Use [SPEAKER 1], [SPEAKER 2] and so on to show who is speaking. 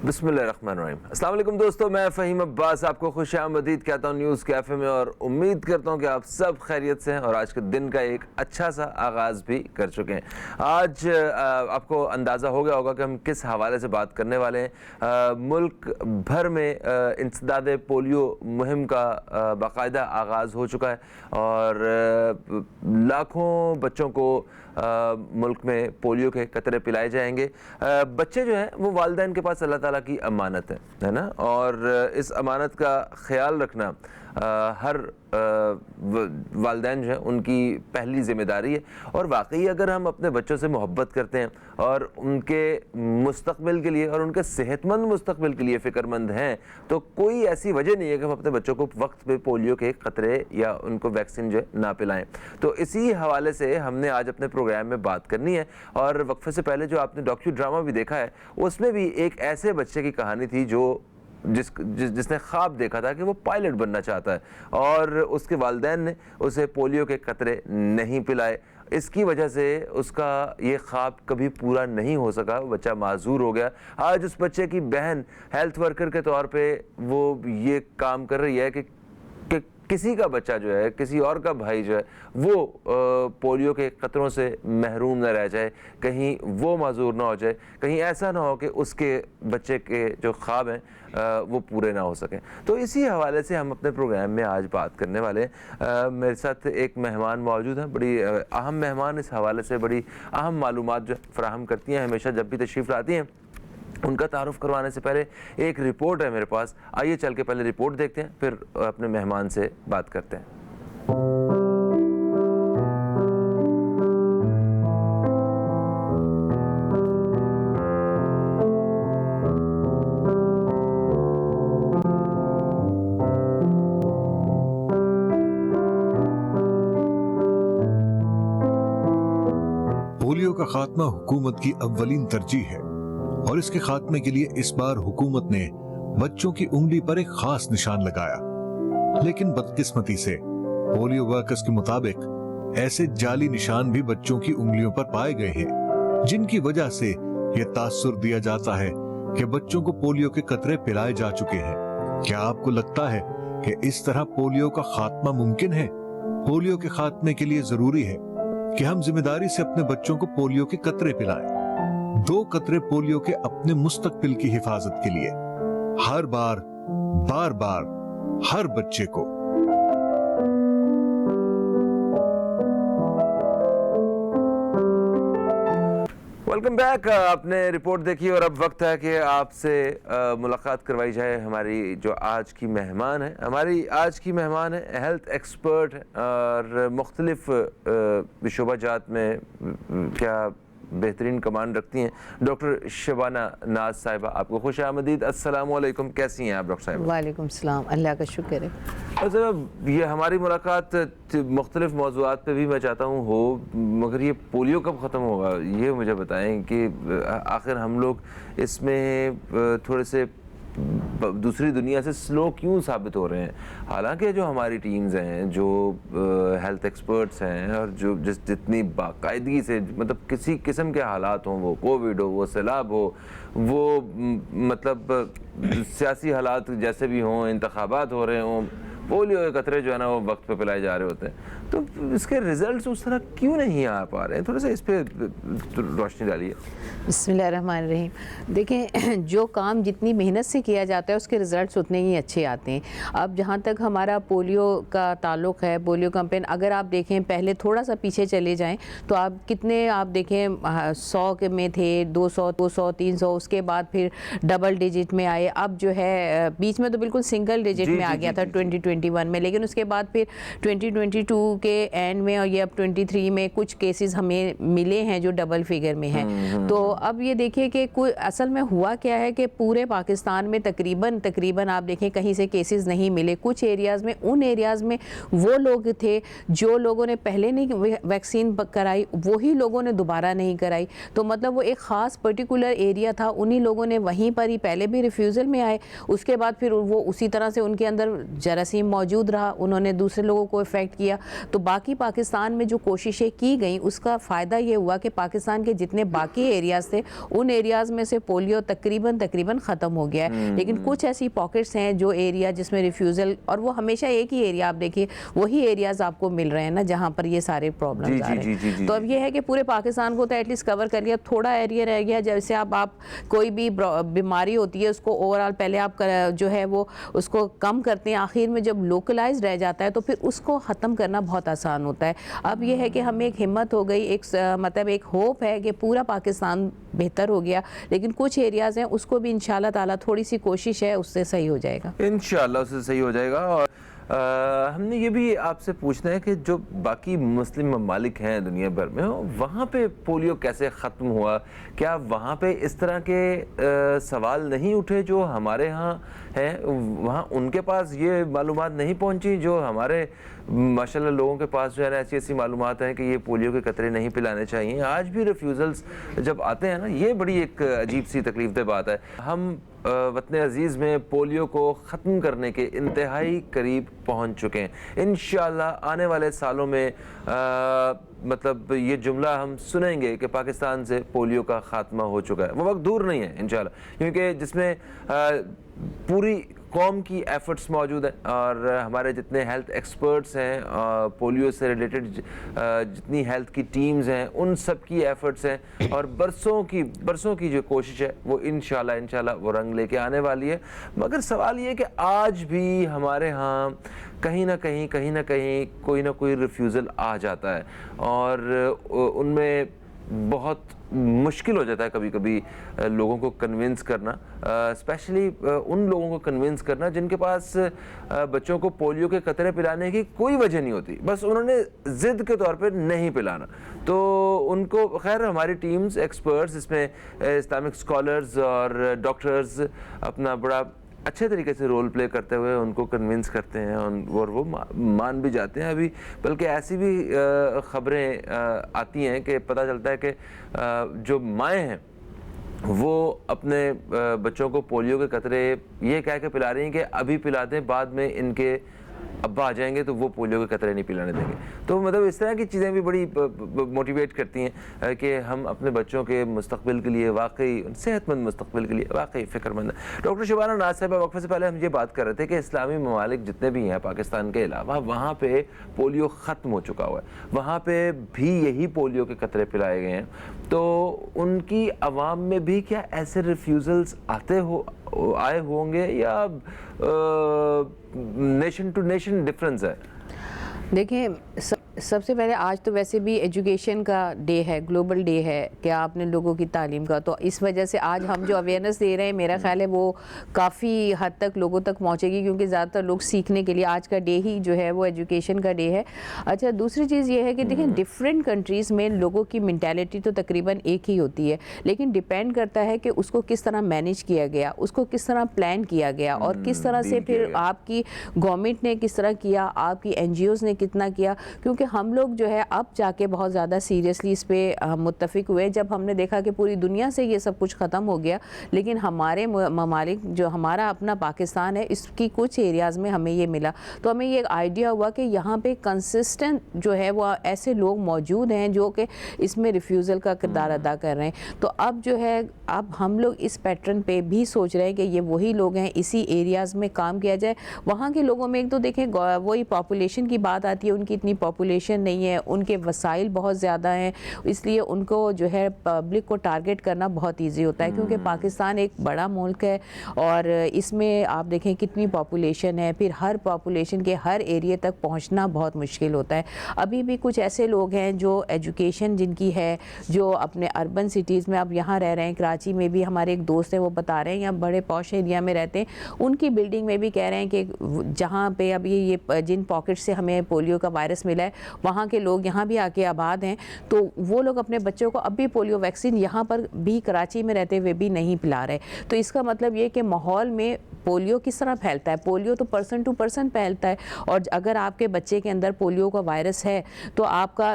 [SPEAKER 1] بسم اللہ الرحمن الرحیم۔ السلام علیکم دوستو، میں فہیم عباس آپ کو خوش آمدید کہتا ہوں نیوز کیفے میں، اور امید کرتا ہوں کہ آپ سب خیریت سے ہیں اور آج کے دن کا ایک اچھا سا آغاز بھی کر چکے ہیں۔ آج آپ کو اندازہ ہو گیا ہوگا کہ ہم کس حوالے سے بات کرنے والے ہیں۔ ملک بھر میں انسداد پولیو مہم کا باقاعدہ آغاز ہو چکا ہے اور لاکھوں بچوں کو ملک میں پولیو کے قطرے پلائے جائیں گے۔ بچے جو ہیں وہ والدین کے پاس اللہ تعالیٰ کی امانت ہے نا، اور اس امانت کا خیال رکھنا ہر والدین جو ہیں ان کی پہلی ذمہ داری ہے۔ اور واقعی اگر ہم اپنے بچوں سے محبت کرتے ہیں اور ان کے مستقبل کے لیے اور ان کے صحت مند مستقبل کے لیے فکر مند ہیں تو کوئی ایسی وجہ نہیں ہے کہ ہم اپنے بچوں کو وقت پہ پولیو کے قطرے یا ان کو ویکسین جو ہے نہ پلائیں۔ تو اسی حوالے سے ہم نے آج اپنے پروگرام میں بات کرنی ہے، اور وقفے سے پہلے جو آپ نے ڈاکیو ڈرامہ بھی دیکھا ہے اس میں بھی ایک ایسے بچے کی کہانی تھی جو جس نے خواب دیکھا تھا کہ وہ پائلٹ بننا چاہتا ہے، اور اس کے والدین نے اسے پولیو کے قطرے نہیں پلائے۔ اس کی وجہ سے اس کا یہ خواب کبھی پورا نہیں ہو سکا، بچہ معذور ہو گیا۔ آج اس بچے کی بہن ہیلتھ ورکر کے طور پہ وہ یہ کام کر رہی ہے کہ کسی کا بچہ جو ہے، کسی اور کا بھائی جو ہے وہ پولیو کے قطروں سے محروم نہ رہ جائے، کہیں وہ معذور نہ ہو جائے، کہیں ایسا نہ ہو کہ اس کے بچے کے جو خواب ہیں وہ پورے نہ ہو سکیں۔ تو اسی حوالے سے ہم اپنے پروگرام میں آج بات کرنے والے ہیں۔ میرے ساتھ ایک مہمان موجود ہیں، بڑی اہم مہمان، اس حوالے سے بڑی اہم معلومات جو فراہم کرتی ہیں ہمیشہ جب بھی تشریف لاتی ہیں۔ ان کا تعارف کروانے سے پہلے ایک رپورٹ ہے میرے پاس، آئیے چل کے پہلے رپورٹ دیکھتے ہیں پھر اپنے مہمان سے بات کرتے ہیں۔
[SPEAKER 2] پولیو کا خاتمہ حکومت کی اولین ترجیح ہے، اور اس کے خاتمے کے لیے اس بار حکومت نے بچوں کی انگلی پر ایک خاص نشان لگایا، لیکن بدقسمتی سے پولیو ورکرز کے مطابق ایسے جعلی نشان بھی بچوں کی انگلیوں پر پائے گئے ہیں، جن کی وجہ سے یہ تاثر دیا جاتا ہے کہ بچوں کو پولیو کے قطرے پلائے جا چکے ہیں۔ کیا آپ کو لگتا ہے کہ اس طرح پولیو کا خاتمہ ممکن ہے؟ پولیو کے خاتمے کے لیے ضروری ہے کہ ہم ذمہ داری سے اپنے بچوں کو پولیو کے قطرے پلائیں۔ 2 قطرے پولیو کے اپنے مستقبل کی حفاظت کے لیے، ہر بار بار بار ہر بچے کو۔
[SPEAKER 1] Welcome back. آپ نے رپورٹ دیکھی اور اب وقت ہے کہ آپ سے ملاقات کروائی جائے ہماری جو آج کی مہمان ہے۔ ہماری آج کی مہمان ہے ہیلتھ ایکسپرٹ اور مختلف شعبہ جات میں کیا بہترین کمانڈ رکھتی ہیں، ڈاکٹر شبانہ ناز صاحبہ۔ آپ کو خوش آمدید، السلام علیکم، کیسی ہیں آپ ڈاکٹر صاحبہ؟
[SPEAKER 3] وعلیکم السلام، اللہ کا شکر ہے۔
[SPEAKER 1] اور یہ ہماری ملاقات مختلف موضوعات پہ بھی میں چاہتا ہوں ہو، مگر یہ پولیو کب ختم ہوگا یہ مجھے بتائیں کہ آخر ہم لوگ اس میں تھوڑے سے دوسری دنیا سے سلو کیوں ثابت ہو رہے ہیں، حالانکہ جو ہماری ٹیمز ہیں، جو ہیلتھ ایکسپرٹس ہیں، اور جو جتنی باقاعدگی سے مطلب کسی قسم کے حالات ہوں، وہ کووڈ ہو، وہ سیلاب ہو، وہ مطلب سیاسی حالات جیسے بھی ہوں، انتخابات ہو رہے ہوں، پولیو کے قطرے جو ہے نا وہ وقت پہ پلائے جا رہے ہوتے ہیں، تو اس کے ریزلٹس اس طرح کیوں نہیں آ پا رہے ہیں؟ تھوڑا سا اس پہ روشنی ڈالیے۔
[SPEAKER 3] بسم اللہ الرحمن الرحیم۔ دیکھیں، جو کام جتنی محنت سے کیا جاتا ہے اس کے ریزلٹس اتنے ہی اچھے آتے ہیں۔ اب جہاں تک ہمارا پولیو کا تعلق ہے، پولیو کمپین، اگر آپ دیکھیں پہلے تھوڑا سا پیچھے چلے جائیں تو آپ کتنے، آپ دیکھیں 100 کے میں تھے، 200 300، اس کے بعد پھر ڈبل ڈیجٹ میں آئے، اب جو ہے بیچ میں تو بالکل سنگل ڈیجٹ میں آ گیا تھا 2021 میں، لیکن اس کے بعد پھر 2022 کے اینڈ میں اور یہ اب 23 میں کچھ کیسز ہمیں ملے ہیں جو ڈبل فگر میں ہیں۔ تو اب یہ دیکھیں کہ اصل میں ہوا کیا ہے کہ پورے پاکستان میں تقریباً آپ دیکھیں کہیں سے کیسز نہیں ملے، کچھ ایریاز میں، ان ایریاز میں وہ لوگ تھے جو لوگوں نے پہلے نہیں ویکسین کرائی وہی لوگوں نے دوبارہ نہیں کرائی، تو مطلب وہ ایک خاص پرٹیکولر ایریا تھا، انہی لوگوں نے وہیں پر ہی پہلے بھی ریفیوزل میں آئے، اس کے بعد پھر وہ اسی طرح سے ان کے اندر جراثیم موجود رہا، انہوں نے دوسرے لوگوں کو افیکٹ کیا، تو باقی پاکستان میں جو کوششیں کی گئیں اس کا فائدہ یہ ہوا کہ پاکستان کے جتنے باقی ایریاز تھے ان ایریاز میں سے پولیو تقریباً ختم ہو گیا ہے. لیکن کچھ ایسی پاکٹس ہیں جو ایریا جس میں ریفیوزل، اور وہ ہمیشہ ایک ہی ایریا آپ دیکھیے وہی ایریاز آپ کو مل رہے ہیں نا جہاں پر یہ سارے پرابلمز آ رہے ہیں. تو اب یہ ہے کہ پورے پاکستان کو تو ایٹ لیسٹ کور کر لیا، تھوڑا ایریا رہ گیا. جیسے آپ کوئی بھی بیماری ہوتی ہے اس کو اوور آل پہلے آپ جو ہے وہ اس کو کم کرتے ہیں، آخر میں جب لوکلائز رہ جاتا ہے تو پھر اس کو ختم کرنا بہت آسان ہوتا ہے. اب یہ ہے کہ ہمیں ایک ہمت ہو گئی، ایک مطلب ایک ہوپ ہے کہ پورا پاکستان بہتر ہو گیا، لیکن کچھ ایریاز ہیں اس کو بھی انشاءاللہ تعالیٰ تھوڑی سی کوشش ہے اس سے صحیح ہو جائے گا.
[SPEAKER 1] انشاءاللہ اس سے صحیح ہو جائے گا. اور ہم نے یہ بھی آپ سے پوچھنا ہے کہ جو باقی مسلم ممالک ہیں دنیا بھر میں، وہاں پہ پولیو کیسے ختم ہوا؟ کیا وہاں پہ اس طرح کے سوال نہیں اٹھے جو ہمارے ہاں ہیں؟ وہاں ان کے پاس یہ معلومات نہیں پہنچی جو ہمارے ماشاءاللہ لوگوں کے پاس جو ہے نا ایسی معلومات ہیں کہ یہ پولیو کے قطرے نہیں پلانے چاہیے؟ آج بھی ریفیوزلز جب آتے ہیں نا، یہ بڑی ایک عجیب سی تکلیف دہ بات ہے. ہم وطن عزیز میں پولیو کو ختم کرنے کے انتہائی قریب پہنچ چکے ہیں. انشاءاللہ آنے والے سالوں میں مطلب یہ جملہ ہم سنیں گے کہ پاکستان سے پولیو کا خاتمہ ہو چکا ہے. وہ وقت دور نہیں ہے انشاءاللہ، کیونکہ جس میں پوری قوم کی ایفرٹس موجود ہیں، اور ہمارے جتنے ہیلتھ ایکسپرٹس ہیں، پولیو سے ریلیٹڈ جتنی ہیلتھ کی ٹیمز ہیں، ان سب کی ایفرٹس ہیں، اور برسوں کی جو کوشش ہے وہ انشاءاللہ وہ رنگ لے کے آنے والی ہے. مگر سوال یہ ہے کہ آج بھی ہمارے ہاں کہیں نہ کہیں کوئی ریفیوزل آ جاتا ہے، اور ان میں بہت مشکل ہو جاتا ہے کبھی کبھی لوگوں کو کنونس کرنا، اسپیشلی ان لوگوں کو کنونس کرنا جن کے پاس بچوں کو پولیو کے قطرے پلانے کی کوئی وجہ نہیں ہوتی، بس انہوں نے ضد کے طور پہ نہیں پلانا. تو ان کو خیر ہماری ٹیمز ایکسپرٹس، اس میں اسلامک اسکالرز اور ڈاکٹرز اپنا بڑا اچھے طریقے سے رول پلے کرتے ہوئے ان کو کنونس کرتے ہیں، اور وہ مان بھی جاتے ہیں. ابھی بلکہ ایسی بھی خبریں آتی ہیں کہ پتہ چلتا ہے کہ جو مائیں ہیں وہ اپنے بچوں کو پولیو کے قطرے یہ کہہ کے پلا رہی ہیں کہ ابھی پلا دیں، بعد میں ان کے ابا آ جائیں گے تو وہ پولیو کے قطرے نہیں پلانے دیں گے. تو مطلب اس طرح کی چیزیں بھی بڑی موٹیویٹ کرتی ہیں کہ ہم اپنے بچوں کے مستقبل کے لیے واقعی صحت مند مستقبل کے لیے واقعی فکر مند ہیں. ڈاکٹر شبانہ ناز صاحبہ، وقفے سے پہلے ہم یہ بات کر رہے تھے کہ اسلامی ممالک جتنے بھی ہیں پاکستان کے علاوہ، وہاں پہ پولیو ختم ہو چکا ہوا ہے، وہاں پہ بھی یہی پولیو کے قطرے پلائے گئے ہیں. تو ان کی عوام میں بھی کیا ایسے ریفیوزلز آئے ہوں گے، یا نیشن ٹو نیشن ڈفرنس ہے؟
[SPEAKER 3] دیکھیں، سب سے پہلے آج تو ویسے بھی ایجوکیشن کا ڈے ہے، گلوبل ڈے ہے کہ آپ نے لوگوں کی تعلیم کا، تو اس وجہ سے آج ہم جو اویئرنیس دے رہے ہیں میرا خیال ہے وہ کافی حد تک لوگوں تک پہنچے گی، کیونکہ زیادہ تر لوگ سیکھنے کے لیے آج کا ڈے ہی جو ہے وہ ایجوکیشن کا ڈے ہے. اچھا، دوسری چیز یہ ہے کہ دیکھیں ڈفرینٹ کنٹریز میں لوگوں کی مینٹیلٹی تو تقریباً ایک ہی ہوتی ہے، لیکن ڈیپینڈ کرتا ہے کہ اس کو کس طرح مینیج کیا گیا، اس کو کس طرح پلان کیا گیا، اور کس طرح سے پھر آپ کی گورنمنٹ نے کس طرح کیا، آپ کی این جی اوز نے کتنا کیا. کیونکہ ہم لوگ جو ہے اب جا کے بہت زیادہ سیریسلی اس پہ متفق ہوئے جب ہم نے دیکھا کہ پوری دنیا سے یہ سب کچھ ختم ہو گیا، لیکن ہمارے ممالک جو ہمارا اپنا پاکستان ہے اس کی کچھ ایریاز میں ہمیں یہ ملا. تو ہمیں یہ آئیڈیا ہوا کہ یہاں پہ کنسسٹنٹ جو ہے وہ ایسے لوگ موجود ہیں جو کہ اس میں ریفیوزل کا کردار ادا کر رہے ہیں. تو اب جو ہے اب ہم لوگ اس پیٹرن پہ بھی سوچ رہے ہیں کہ یہ وہی لوگ ہیں، اسی ایریاز میں کام کیا جائے. وہاں کے لوگوں میں ایک تو دیکھیں وہی پاپولیشن کی بات آتی ہے، ان کی اتنی پاپولیشن نہیں ہے، ان کے وسائل بہت زیادہ ہیں، اس لیے ان کو جو ہے پبلک کو ٹارگٹ کرنا بہت ایزی ہوتا ہے، کیونکہ پاکستان ایک بڑا ملک ہے اور اس میں آپ دیکھیں کتنی پاپولیشن ہے، پھر ہر پاپولیشن کے ہر ایریے تک پہنچنا بہت مشکل ہوتا ہے. ابھی بھی کچھ ایسے لوگ ہیں جو ایجوکیشن جن کی ہے، جو اپنے اربن سٹیز میں اب یہاں رہ رہے ہیں، کراچی میں بھی ہمارے ایک دوست ہیں وہ بتا رہے ہیں یہاں بڑے پوش ایریا میں رہتے ہیں، ان کی بلڈنگ میں بھی کہہ رہے ہیں کہ جہاں پہ اب یہ جن پاکٹ سے ہمیں پولیو کا وائرس ملا ہے وہاں کے لوگ یہاں بھی آ کے آباد ہیں، تو وہ لوگ اپنے بچوں کو اب بھی پولیو ویکسین یہاں پر بھی کراچی میں رہتے ہوئے بھی نہیں پلا رہے. تو اس کا مطلب یہ کہ ماحول میں پولیو کس طرح پھیلتا ہے، پولیو تو پرسن ٹو پرسن پھیلتا ہے، اور اگر آپ کے بچے کے اندر پولیو کا وائرس ہے تو آپ کا